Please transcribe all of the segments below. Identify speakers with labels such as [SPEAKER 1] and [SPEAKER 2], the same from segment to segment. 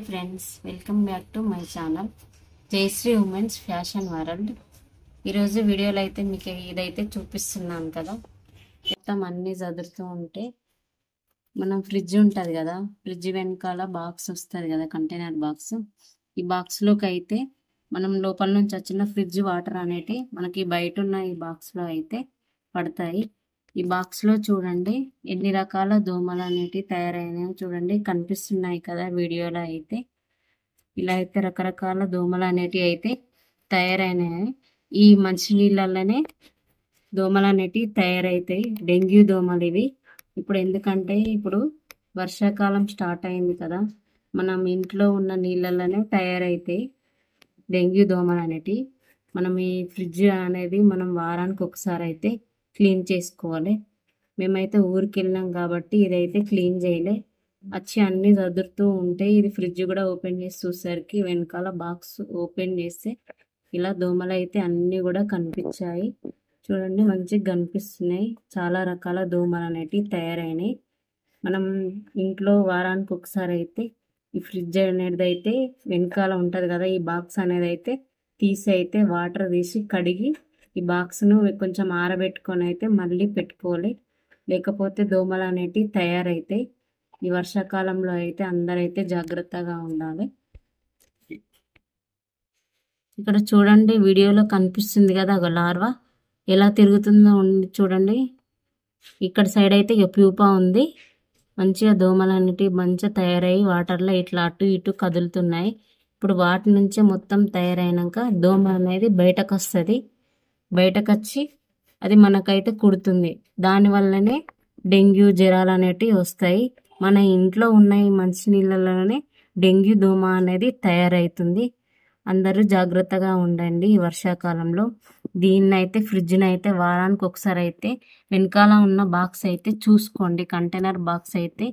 [SPEAKER 1] Hi friends, welcome back to my channel Jayashree women's fashion world. ఈరోజు వీడియోలో అయితే మీకు ఇదైతే చూపిస్తున్నాను కదా. మొత్తం అన్నీ చదువుతూ ఉంటే మనం ఫ్రిడ్జ్ ఉంటుంది కదా, ఫ్రిడ్జ్ వెనకాల బాక్స్ వస్తుంది కదా, కంటైనర్ బాక్స్. ఈ బాక్స్లోకి అయితే మనం లోపల నుంచి వచ్చిన ఫ్రిడ్జ్ వాటర్ అనేటి మనకి బయట ఉన్న ఈ బాక్స్లో అయితే పడతాయి. ఈ బాక్స్లో చూడండి ఎన్ని రకాల దోమలు అనేటివి తయారైనాయో చూడండి, కనిపిస్తున్నాయి కదా వీడియోలో. అయితే ఇలా అయితే రకరకాల దోమలు అనేటివి అయితే తయారైనాయి. ఈ మంచినీళ్ళలోనే దోమలు అనేటివి తయారవుతాయి, డెంగ్యూ దోమలు ఇవి. ఇప్పుడు ఎందుకంటే ఇప్పుడు వర్షాకాలం స్టార్ట్ అయింది కదా, మనం ఇంట్లో ఉన్న నీళ్ళలోనే తయారైతాయి డెంగ్యూ దోమలు అనేటివి. మనం ఈ ఫ్రిడ్జ్ అనేది మనం వారానికి ఒకసారి అయితే క్లీన్ చేసుకోవాలి. మేమైతే ఊరికి వెళ్ళినాం కాబట్టి ఇదైతే క్లీన్ చేయలే, వచ్చి అన్నీ చదువుతూ ఉంటే ఇది ఫ్రిడ్జ్ కూడా ఓపెన్ చేసి చూసరికి వెనకాల బాక్స్ ఓపెన్ చేస్తే ఇలా దోమలు అయితే అన్నీ కూడా కనిపించాయి. చూడండి మంచిగా కనిపిస్తున్నాయి. చాలా రకాల దోమలు అనేటివి తయారైనాయి. మనం ఇంట్లో వారానికి ఒకసారి అయితే ఈ ఫ్రిడ్జ్ అనేది అయితే వెనకాల ఉంటుంది కదా, ఈ బాక్స్ అనేది అయితే తీసి అయితే వాటర్ తీసి కడిగి ఈ బాక్స్ను కొంచెం ఆరబెట్టుకొని అయితే మళ్ళీ పెట్టుకోవాలి, లేకపోతే దోమలు అనేటివి తయారైతాయి. ఈ వర్షాకాలంలో అయితే అందరైతే జాగ్రత్తగా ఉండాలి. ఇక్కడ చూడండి వీడియోలో కనిపిస్తుంది కదా, ఒక లార్వా ఎలా తిరుగుతుందో చూడండి. ఇక్కడ సైడ్ అయితే ఇక ప్యూపా ఉంది. మంచిగా దోమలు అనేటివి మంచిగా తయారయ్యి వాటర్లో ఇట్లా అటు ఇటు కదులుతున్నాయి. ఇప్పుడు వాటి నుంచే మొత్తం తయారైనాక దోమ అనేది బయటకు వస్తుంది. బయటకు వచ్చి అది మనకైతే కుడుతుంది. దానివల్లనే డెంగ్యూ జ్వరాలు అనేటివి వస్తాయి. మన ఇంట్లో ఉన్న ఈ మంచినీళ్ళలోనే డెంగ్యూ దోమ అనేది తయారవుతుంది. అందరూ జాగ్రత్తగా ఉండండి ఈ వర్షాకాలంలో. దీన్ని అయితే ఫ్రిడ్జ్ని అయితే వారానికి ఒకసారి అయితే వెనకాల ఉన్న బాక్స్ అయితే చూసుకోండి, కంటైనర్ బాక్స్ అయితే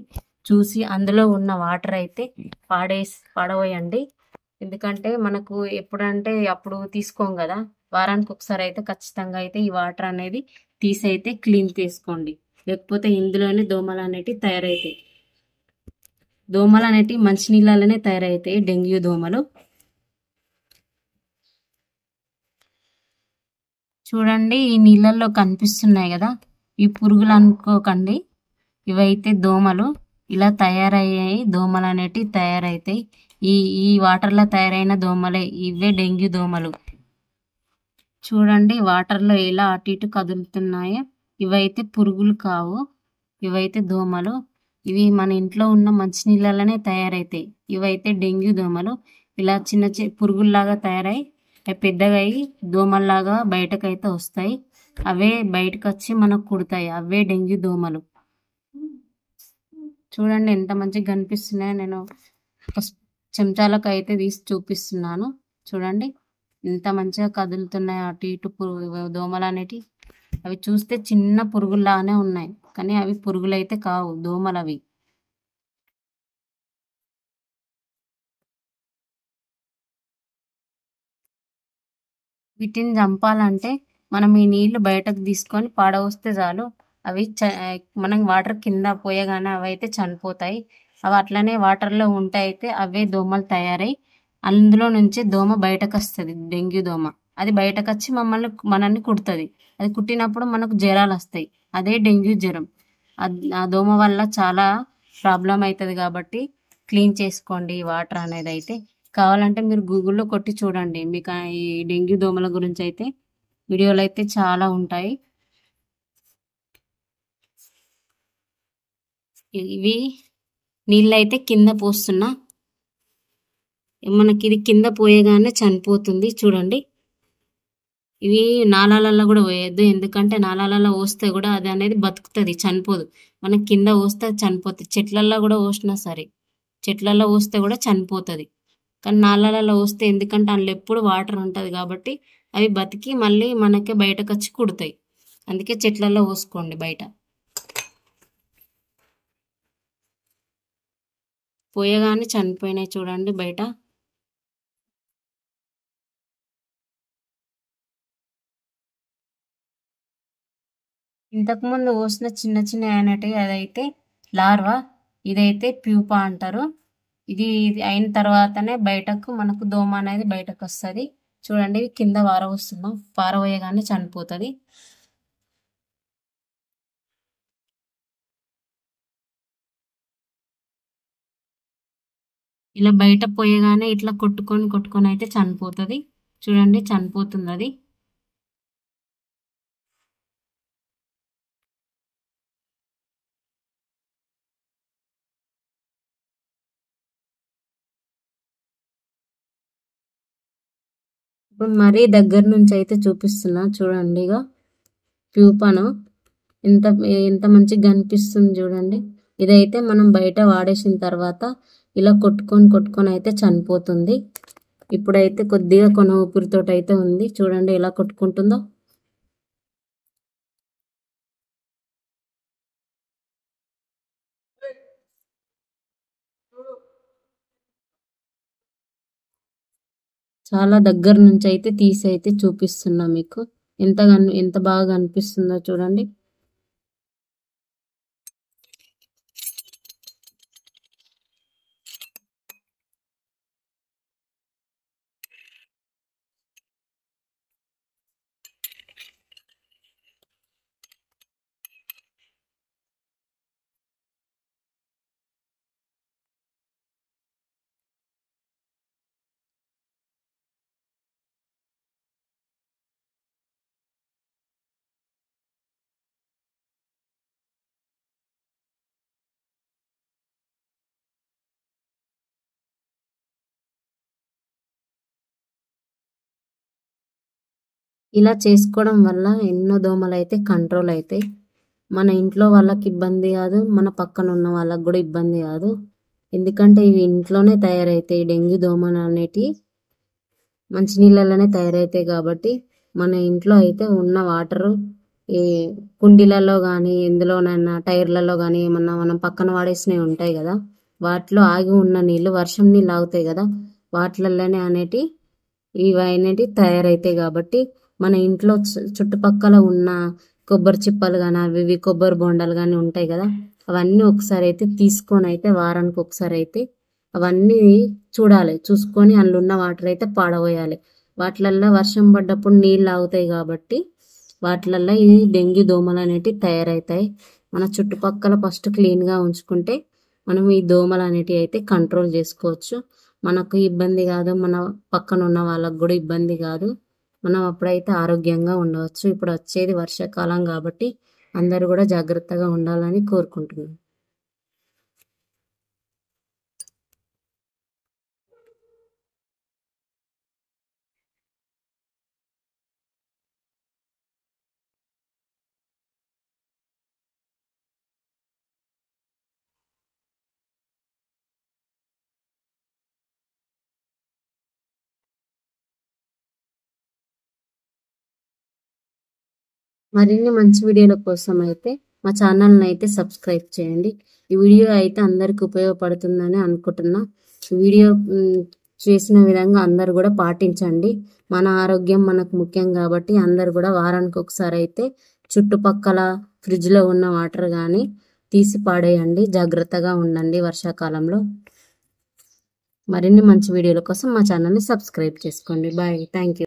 [SPEAKER 1] చూసి అందులో ఉన్న వాటర్ అయితే పడవేయండి. ఎందుకంటే మనకు ఎప్పుడంటే అప్పుడు తీసుకోం కదా, వారానికి ఒకసారి అయితే ఖచ్చితంగా అయితే ఈ వాటర్ అనేది తీసి అయితే క్లీన్ చేసుకోండి, లేకపోతే ఇందులోనే దోమలు అనేటివి తయారవుతాయి. దోమలు అనేటివి మంచినీళ్ళలోనే తయారవుతాయి, డెంగ్యూ దోమలు. చూడండి ఈ నీళ్ళల్లో కనిపిస్తున్నాయి కదా, ఈ పురుగులు అనుకోకండి, ఇవైతే దోమలు. ఇలా తయారయ్యాయి దోమలు అనేటివి తయారవుతాయి. ఈ వాటర్లో తయారైన దోమలే ఇవే డెంగ్యూ దోమలు. చూడండి వాటర్లో ఎలా అటు ఇటు కదులుతున్నాయో, ఇవైతే పురుగులు కావు, ఇవైతే దోమలు. ఇవి మన ఇంట్లో ఉన్న మంచినీళ్ళలోనే తయారవుతాయి. ఇవైతే డెంగ్యూ దోమలు. ఇలా చిన్న పురుగుల్లాగా తయారై పెద్దగా అయ్యి దోమల్లాగా బయటకైతే వస్తాయి. అవే బయటకు వచ్చి మనకు కుడతాయి, అవే డెంగ్యూ దోమలు. చూడండి ఎంత మంచిగా కనిపిస్తున్నాయో. నేను ఒక చెంచాలకు అయితే తీసి చూపిస్తున్నాను. చూడండి ఎంత మంచిగా కదులుతున్నాయి అటు ఇటు దోమలు అనేటివి. అవి చూస్తే చిన్న పురుగుల్లానే ఉన్నాయి, కానీ అవి పురుగులు అయితే కావు, దోమలు అవి. వీటిని చంపాలంటే మనం ఈ నీళ్లు బయటకు తీసుకొని పాడవస్తే చాలు. అవి మనం వాటర్ కింద పోయగానే అవి అయితే చనిపోతాయి. అవి అట్లనే వాటర్లో ఉంటే అయితే అవే దోమలు తయారై అందులో నుంచి దోమ బయటకు వస్తుంది, డెంగ్యూ దోమ. అది బయటకు వచ్చి మనల్ని కుడుతుంది. అది కుట్టినప్పుడు మనకు జ్వరాలు వస్తాయి, అదే డెంగ్యూ జ్వరం. ఆ దోమ వల్ల చాలా ప్రాబ్లం అవుతుంది. కాబట్టి క్లీన్ చేసుకోండి ఈ వాటర్ అనేది అయితే. కావాలంటే మీరు గూగుల్లో కొట్టి చూడండి, మీకు ఈ డెంగ్యూ దోమల గురించి అయితే వీడియోలు అయితే చాలా ఉంటాయి. ఇవి నీళ్ళు అయితే కింద పోస్తున్నా, మనకి ఇది కింద పోయగానే చనిపోతుంది. చూడండి ఇవి నాలాలలో కూడా పోయొద్దు, ఎందుకంటే నాలాలలో పోస్తే కూడా అది అనేది బతుకుతుంది, చనిపోదు. మనకి కింద పోస్తే చనిపోతుంది. చెట్లల్లో కూడా పోసినా సరే, చెట్లలో పోస్తే కూడా చనిపోతుంది. కానీ నాళ్ళలో వస్తే ఎందుకంటే అందులో ఎప్పుడు వాటర్ ఉంటుంది కాబట్టి అవి బతికి మళ్ళీ మనకే బయటకు వచ్చి కుడతాయి. అందుకే చెట్లలో పోసుకోండి బయట. పోయగానే చనిపోయినాయి చూడండి బయట. ఇంతకుముందు పోసిన చిన్న చిన్న అనేటివి అదైతే లార్వా, ఇదైతే ప్యూపా అంటారు. ఇది అయిన తర్వాతనే బయటకు మనకు దోమ అనేది బయటకు వస్తుంది. చూడండి కింద పారవస్తున్నాం, పారవేయగానే చనిపోతుంది. ఇలా బయట పోయగానే ఇట్లా కొట్టుకొని అయితే చనిపోతుంది. చూడండి చనిపోతుంది అది. ఇప్పుడు మరీ దగ్గర నుంచి అయితే చూపిస్తున్నా చూడండి. ఇక ప్యూపాను ఎంత ఎంత మంచిగా కనిపిస్తుంది చూడండి. ఇదైతే మనం బయట వాడేసిన తర్వాత ఇలా కొట్టుకొని అయితే చనిపోతుంది. ఇప్పుడైతే కొద్దిగా ఊపిరితోటి అయితే ఉంది. చూడండి ఎలా కొట్టుకుంటుందో. చాలా దగ్గర నుంచి అయితే తీసి అయితే చూపిస్తున్నా మీకు. ఎంత బాగా అనిపిస్తుందో చూడండి. ఇలా చేసుకోవడం వల్ల ఎన్నో దోమలు అయితే కంట్రోల్ అవుతాయి. మన ఇంట్లో వాళ్ళకి ఇబ్బంది కాదు, మన పక్కన ఉన్న వాళ్ళకి కూడా ఇబ్బంది కాదు. ఎందుకంటే ఇవి ఇంట్లోనే తయారవుతాయి. డెంగ్యూ దోమలు అనేటివి మంచినీళ్ళలోనే తయారవుతాయి కాబట్టి మన ఇంట్లో అయితే ఉన్న వాటరు ఈ కుండీలలో కానీ ఎందులోనైనా టైర్లలో కానీ ఏమన్నా మనం పక్కన వాడేసినవి ఉంటాయి కదా, వాటిలో ఆగి ఉన్న నీళ్ళు వర్షం నీళ్ళు ఆగుతాయి కదా, వాటిలలోనే ఇవి అనేటివి తయారవుతాయి. కాబట్టి మన ఇంట్లో చుట్టుపక్కల ఉన్న కొబ్బరి చిప్పలు కానీ అవి కొబ్బరి బొండాలు కానీ ఉంటాయి కదా, అవన్నీ ఒకసారి అయితే తీసుకొని అయితే వారానికి ఒకసారి అయితే అవన్నీ చూడాలి. చూసుకొని అందులో ఉన్న వాటర్ అయితే పాడవేయాలి. వాటిలల్లో వర్షం పడ్డప్పుడు నీళ్ళు ఆగుతాయి కాబట్టి వాటిలల్లో ఈ డెంగ్యూ దోమలు అనేటివి తయారవుతాయి. మన చుట్టుపక్కల ఫస్ట్ క్లీన్గా ఉంచుకుంటే మనం ఈ దోమలు అనేటివి అయితే కంట్రోల్ చేసుకోవచ్చు. మనకు ఇబ్బంది కాదు, మన పక్కన ఉన్న వాళ్ళకు కూడా ఇబ్బంది కాదు. మనం అప్పుడైతే ఆరోగ్యంగా ఉండవచ్చు. ఇప్పుడు వచ్చేది వర్షాకాలం కాబట్టి అందరూ కూడా జాగ్రత్తగా ఉండాలని కోరుకుంటున్నాను. మరిన్ని మంచి వీడియోల కోసం అయితే మా ఛానల్ని అయితే సబ్స్క్రైబ్ చేయండి. ఈ వీడియో అయితే అందరికి ఉపయోగపడుతుందని అనుకుంటున్నా. వీడియో చేసిన విధంగా అందరు కూడా పాటించండి. మన ఆరోగ్యం మనకు ముఖ్యం కాబట్టి అందరు కూడా వారానికి ఒకసారి అయితే చుట్టుపక్కల ఫ్రిడ్జ్లో ఉన్న వాటర్ కానీ తీసి పాడేయండి. జాగ్రత్తగా ఉండండి వర్షాకాలంలో. మరిన్ని మంచి వీడియోల కోసం మా ఛానల్ని సబ్స్క్రైబ్ చేసుకోండి. Bye, thank you.